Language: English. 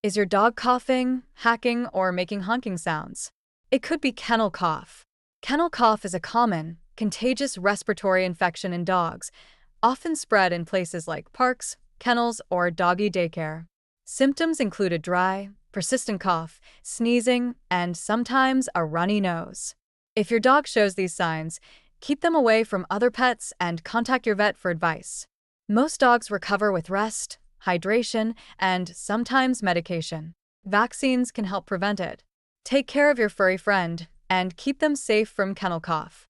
Is your dog coughing, hacking, or making honking sounds? It could be kennel cough. Kennel cough is a common, contagious respiratory infection in dogs, often spread in places like parks, kennels, or doggy daycare. Symptoms include a dry, persistent cough, sneezing, and sometimes a runny nose. If your dog shows these signs, keep them away from other pets and contact your vet for advice. Most dogs recover with rest, hydration, and sometimes medication. Vaccines can help prevent it. Take care of your furry friend and keep them safe from kennel cough.